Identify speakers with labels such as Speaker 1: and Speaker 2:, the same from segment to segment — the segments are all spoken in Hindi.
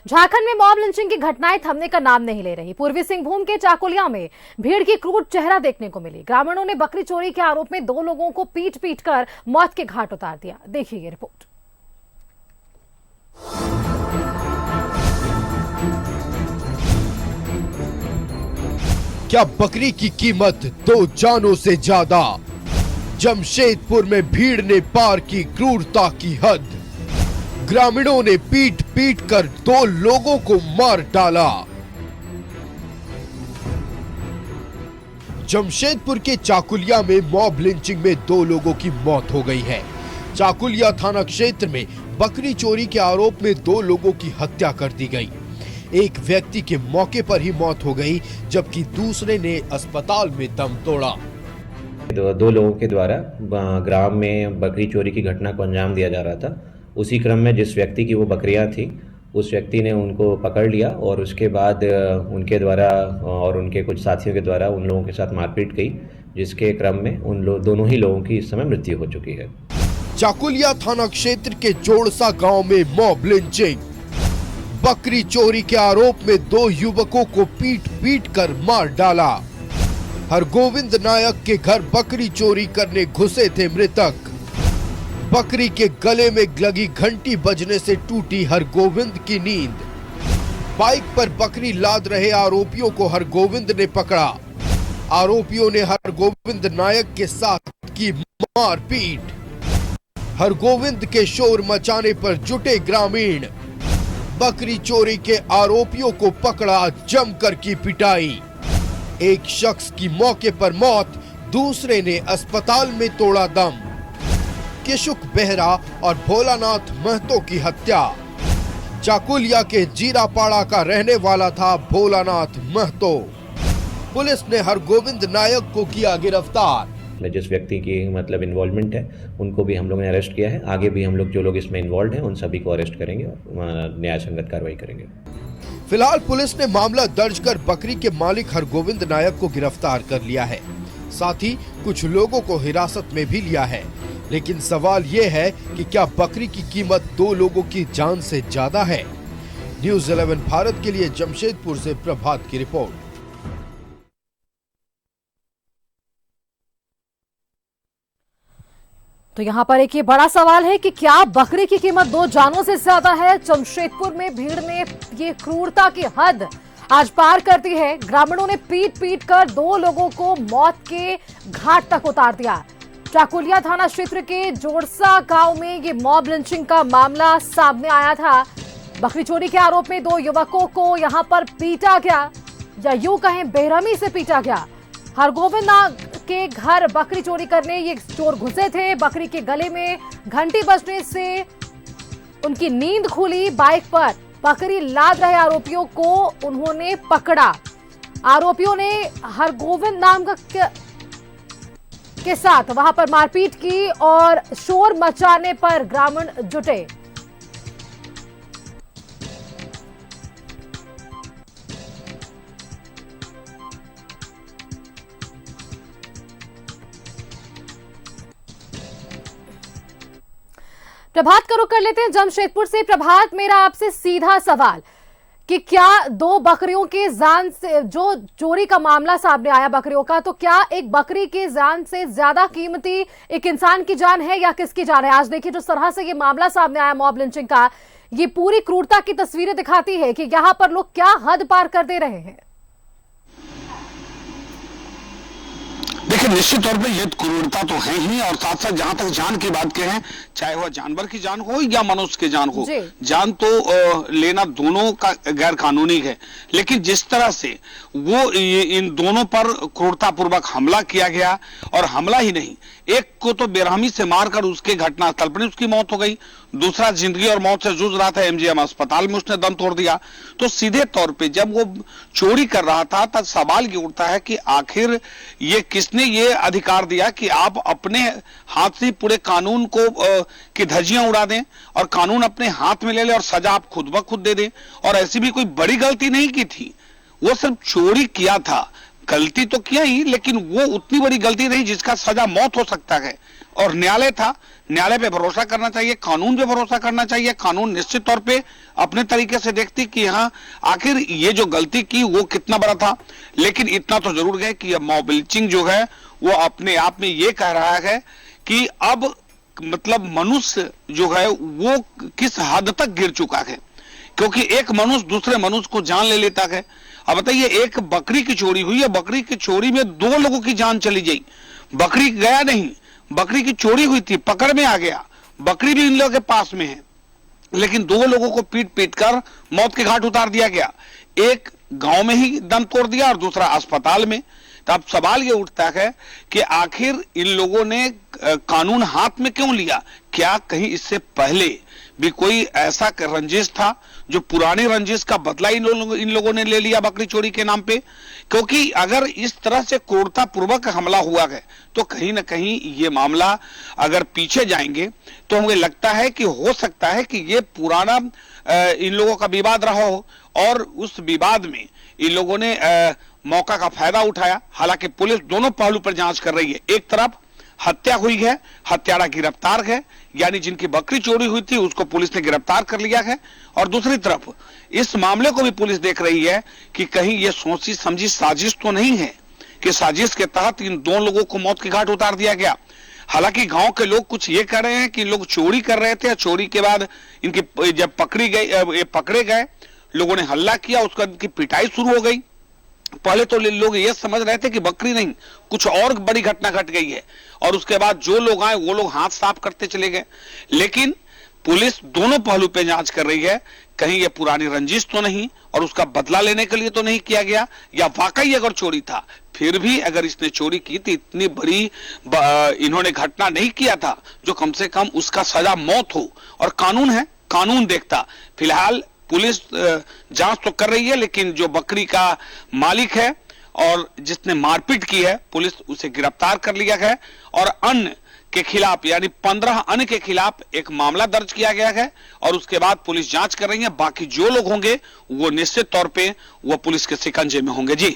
Speaker 1: झारखंड में मॉब लिंचिंग की घटनाएं थमने का नाम नहीं ले रही। पूर्वी सिंहभूम के चाकुलिया में भीड़ की क्रूर चेहरा देखने को मिली। ग्रामीणों ने बकरी चोरी के आरोप में 2 लोगों को पीट पीट कर मौत के घाट उतार दिया। देखिए ये रिपोर्ट।
Speaker 2: क्या बकरी की कीमत 2 जानों से ज्यादा? जमशेदपुर में भीड़ ने पार की क्रूरता की हद। ग्रामीणों ने पीट पीट कर 2 लोगों को मार डाला। जमशेदपुर के चाकुलिया में मॉब लिंचिंग में 2 लोगों की मौत हो गई है। चाकुलिया थाना क्षेत्र में बकरी चोरी के आरोप में 2 लोगों की हत्या कर दी गई। एक व्यक्ति के मौके पर ही मौत हो गई, जबकि दूसरे ने अस्पताल में दम तोड़ा।
Speaker 3: 2 लोगों के द्वारा ग्राम में बकरी चोरी की घटना को अंजाम दिया जा रहा था। उसी क्रम में जिस व्यक्ति की वो बकरियां थी, उस व्यक्ति ने उनको पकड़ लिया और उसके बाद उनके द्वारा और उनके कुछ साथियों के द्वारा उन लोगों के साथ मारपीट की, जिसके क्रम में दोनों ही लोगों की इस समय मृत्यु हो चुकी है।
Speaker 2: चाकुलिया थाना क्षेत्र के जोड़सा गांव में मॉब लिंचिंग। बकरी चोरी के आरोप में 2 युवकों को पीट पीट कर मार डाला। हरगोविंद नायक के घर बकरी चोरी करने घुसे थे मृतक। बकरी के गले में लगी घंटी बजने से टूटी हरगोविंद की नींद। बाइक पर बकरी लाद रहे आरोपियों को हरगोविंद ने पकड़ा। आरोपियों ने हरगोविंद नायक के साथ की मारपीट। हरगोविंद के शोर मचाने पर जुटे ग्रामीण। बकरी चोरी के आरोपियों को पकड़ा, जमकर की पिटाई। एक शख्स की मौके पर मौत, दूसरे ने अस्पताल में तोड़ा दम। किशुक बेहरा और भोलानाथ महतो की हत्या। चाकुलिया के जीरापाड़ा का रहने वाला था भोलानाथ महतो। पुलिस ने हरगोविंद नायक को किया गिरफ्तार।
Speaker 3: जिस व्यक्ति की इन्वॉल्वमेंट है, उनको भी हम लोगों ने अरेस्ट किया है। आगे भी हम लोग जो लोग इसमें इन्वॉल्व हैं, उन सभी को अरेस्ट करेंगे और न्याय संगत कार्रवाई करेंगे।
Speaker 2: फिलहाल पुलिस ने मामला दर्ज कर बकरी के मालिक हरगोविंद नायक को गिरफ्तार कर लिया है। साथ ही कुछ लोगों को हिरासत में भी लिया है। लेकिन सवाल ये है कि क्या बकरी की कीमत 2 लोगों की जान से ज्यादा है? न्यूज़ 11 भारत के लिए जमशेदपुर से प्रभात की रिपोर्ट।
Speaker 1: तो यहाँ पर एक ये बड़ा सवाल है कि क्या बकरी की कीमत 2 जानों से ज्यादा है? जमशेदपुर में भीड़ ने ये क्रूरता की हद आज पार कर दी है। ग्रामीणों ने पीट पीट कर 2 लोगों को मौत के घाट तक उतार दिया। चाकुलिया थाना क्षेत्र के जोड़सा गांव में ये मॉब लिंचिंग का मामला सामने आया था। बकरी चोरी के आरोप में 2 युवकों को यहां पर पीटा गया, या यूं कहें बेरहमी से पीटा गया। हरगोविंद के घर बकरी चोरी करने ये चोर घुसे थे। बकरी के गले में घंटी बजने से उनकी नींद खुली। बाइक पर बकरी लाद रहे आरोपियों को उन्होंने पकड़ा। आरोपियों ने हरगोविंद नाम के साथ वहां पर मारपीट की और शोर मचाने पर ग्रामीण जुटे। प्रभात का रुख कर लेते हैं जमशेदपुर से। प्रभात, मेरा आपसे सीधा सवाल कि क्या 2 बकरियों के जान से जो चोरी का मामला सामने आया बकरियों का, तो क्या एक बकरी के जान से ज्यादा कीमती एक इंसान की जान है या किसकी जान है? आज देखिए जिस तरह से ये मामला सामने आया मॉब लिंचिंग का, ये पूरी क्रूरता की तस्वीरें दिखाती है कि यहाँ पर लोग क्या हद पार कर दे रहे हैं।
Speaker 4: देखिए, निश्चित तौर पे ये क्रूरता तो है ही, और साथ साथ जहां तक जान की बात करें, चाहे वह जानवर की जान हो या मनुष्य की जान हो, जान तो लेना दोनों का गैर कानूनी है। लेकिन जिस तरह से वो इन दोनों पर क्रूरतापूर्वक हमला किया गया, और हमला ही नहीं, एक को तो बेरहमी से मारकर उसके घटनास्थल पर उसकी मौत हो गई, दूसरा जिंदगी और मौत से जूझ रहा था, एमजीएम अस्पताल में उसने दम तोड़ दिया। तो सीधे तौर पे जब वो चोरी कर रहा था तब सवाल ये उठता है कि आखिर ये किसने ये अधिकार दिया कि आप अपने हाथ से पूरे कानून को की धज्जियां उड़ा दें और कानून अपने हाथ में ले ले और सजा आप खुद ब खुद दे दें। और ऐसी भी कोई बड़ी गलती नहीं की थी, वो सिर्फ चोरी किया था, गलती तो किया ही, लेकिन वो उतनी बड़ी गलती नहीं जिसका सजा मौत हो सकता है। और न्यायालय था, न्यायालय पे भरोसा करना चाहिए, कानून पे भरोसा करना चाहिए। कानून निश्चित तौर पे अपने तरीके से देखती कि हाँ आखिर ये जो गलती की वो कितना बड़ा था। लेकिन इतना तो जरूर है कि मॉब लिंचिंग जो है वो अपने आप में ये कह रहा है कि अब मतलब मनुष्य जो है वो किस हद तक गिर चुका है, क्योंकि एक मनुष्य दूसरे मनुष्य को जान ले लेता है। अब बताइए, एक बकरी की चोरी हुई है, बकरी की चोरी में 2 लोगों की जान चली गई। बकरी गया नहीं, बकरी की चोरी हुई थी, पकड़ में आ गया, बकरी भी इन लोगों के पास में है, लेकिन 2 लोगों को पीट पीट कर मौत के घाट उतार दिया गया। एक गांव में ही दम तोड़ दिया और दूसरा अस्पताल में। तो अब सवाल ये उठता है कि आखिर इन लोगों ने कानून हाथ में क्यों लिया? क्या कहीं इससे पहले भी कोई ऐसा रंजिश था जो पुराने रंजिश का बदला इन लोगों ने ले लिया बकरी चोरी के नाम पे? क्योंकि अगर इस तरह से क्रूरता पूर्वक हमला हुआ है तो कहीं ना कहीं ये मामला अगर पीछे जाएंगे तो हमें लगता है कि हो सकता है कि ये पुराना इन लोगों का विवाद रहा हो और उस विवाद में इन लोगों ने मौका का फायदा उठाया। हालांकि पुलिस दोनों पहलू पर जांच कर रही है। एक तरफ हत्या हुई है, हत्यारा गिरफ्तार है, यानी जिनकी बकरी चोरी हुई थी उसको पुलिस ने गिरफ्तार कर लिया है, और दूसरी तरफ इस मामले को भी पुलिस देख रही है कि कहीं ये सोची समझी साजिश तो नहीं है कि साजिश के तहत इन 2 लोगों को मौत के घाट उतार दिया गया। हालांकि गांव के लोग कुछ ये कह रहे हैं कि लोग चोरी कर रहे थे, चोरी के बाद इनकी जब पकड़े गए लोगों ने हल्ला किया, उसके बाद इनकी पिटाई शुरू हो गई। पहले तो लोग ये समझ रहे थे कि बकरी नहीं कुछ और बड़ी घटना घट गई है, और उसके बाद जो लोग आए वो लोग हाथ साफ करते चले गए। लेकिन पुलिस दोनों पहलू पे जांच कर रही है, कहीं ये पुरानी रंजिश तो नहीं और उसका बदला लेने के लिए तो नहीं किया गया, या वाकई अगर चोरी था फिर भी अगर इसने चोरी की थी इतनी बड़ी इन्होंने घटना नहीं किया था जो कम से कम उसका सजा मौत हो। और कानून है, कानून देखता। फिलहाल पुलिस जांच तो कर रही है, लेकिन जो बकरी का मालिक है और जिसने मारपीट की है पुलिस उसे गिरफ्तार कर लिया है, और अन्य के खिलाफ यानी 15 अन्य के खिलाफ एक मामला दर्ज किया गया है, और उसके बाद पुलिस जांच कर रही है। बाकी जो लोग होंगे वो निश्चित तौर पे वो पुलिस के शिकंजे में होंगे। जी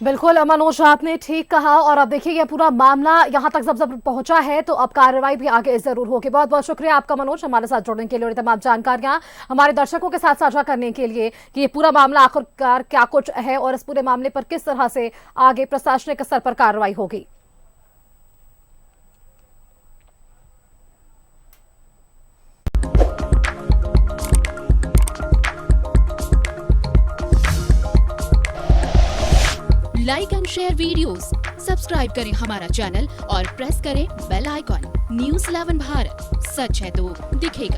Speaker 1: बिल्कुल मनोज, आपने ठीक कहा। और अब देखिए ये पूरा मामला यहाँ तक जब पहुंचा है तो अब कार्रवाई भी आगे जरूर होगी। बहुत बहुत शुक्रिया आपका मनोज, हमारे साथ जुड़ने के लिए और तमाम जानकारियां हमारे दर्शकों के साथ साझा करने के लिए कि ये पूरा मामला आखिरकार क्या कुछ है और इस पूरे मामले पर किस तरह से आगे प्रशासनिक स्तर पर कार्रवाई होगी।
Speaker 5: Like and share videos, subscribe करें हमारा चैनल और प्रेस करें बेल आइकॉन। News 11 भारत, सच है तो दिखेगा।